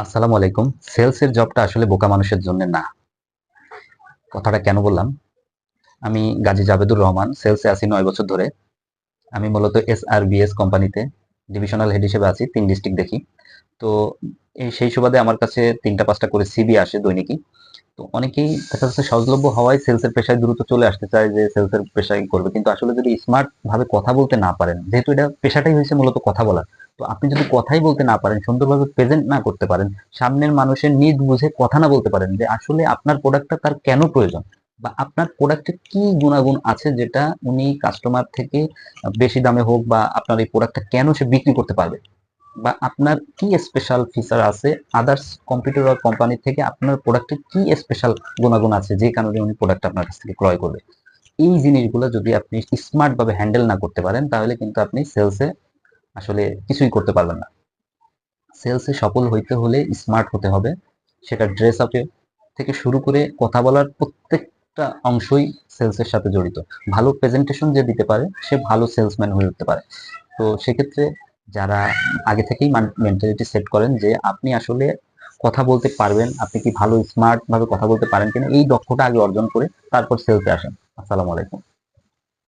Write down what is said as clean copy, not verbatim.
আসসালামু আলাইকুম। সেলসের জবটা আসলে বোকা মানুষের জন্য না। কথাটা কেন বললাম? আমি গাজী জাবেদুর রহমান, সেলসে আছি ৯ বছর ধরে। আমি মূলত এসআরবিএস কোম্পানিতে ডিভিশনাল হেড হিসেবে আছি, ৩ ডিস্ট্রিক্ট দেখি। তো সেই সুবাদে আমার কাছে ৩টা ৫টা করে সিভি আসে দৈনিকই। তো অনেকেই দেখা যাচ্ছে সহজলভ্য হওয়ায় সেলসের পেশায় দ্রুত চলে আসতে চায় যে সেলসের পেশায় করবে। কিন্তু আসলে যদি স্মার্ট ভাবে কথা বলতে না পারেন, যেহেতু এটা পেশাটাই হয়েছে মূলত কথা বলা। তো আপনি যদি কথাই বলতে না পারেন, সুন্দরভাবে প্রেজেন্ট না করতে পারেন, সামনের মানুষের নিড বুঝে কথা না বলতে পারেন যে আসলে আপনার প্রোডাক্টটা তার কেন প্রয়োজন বা আপনার প্রোডাক্টে কি গুণাগুণ আছে যেটা উনি কাস্টমার থেকে বেশি দামে হোক বা আপনার এই প্রোডাক্টটা কেন সে বিক্রি করতে পারবে বা আপনার কি স্পেশাল ফিচার আছে আদার্স কম্পিউটার বা কোম্পানি থেকে আপনার প্রোডাক্টে কি স্পেশাল গুণাগুণ আছে যে কারণে উনি প্রোডাক্ট আপনার কাছ থেকে ক্রয় করবে। এই জিনিসগুলো যদি আপনি স্মার্ট ভাবে হ্যান্ডেল না করতে পারেন তাহলে কিন্তু আপনি সেলসে আসলে কিছুই করতে পারবেন না। সেলসে সফল হইতে হলে স্মার্ট হতে হবে। সেটা ড্রেস আপে থেকে শুরু করে কথা বলার প্রত্যেকটা অংশই সেলসের সাথে জড়িত। ভালো প্রেজেন্টেশন যে দিতে পারে সে ভালো সেলসম্যান হয়ে উঠতে পারে। তো সেক্ষেত্রে যারা আগে থেকেই মেন্টালিটি সেট করেন যে আপনি আসলে কথা বলতে পারবেন, আপনি কি ভালো স্মার্ট ভাবে কথা বলতে পারেন কিনা, এই দক্ষতা আগে অর্জন করে তারপর সেলসে আসেন। আসসালামু আলাইকুম।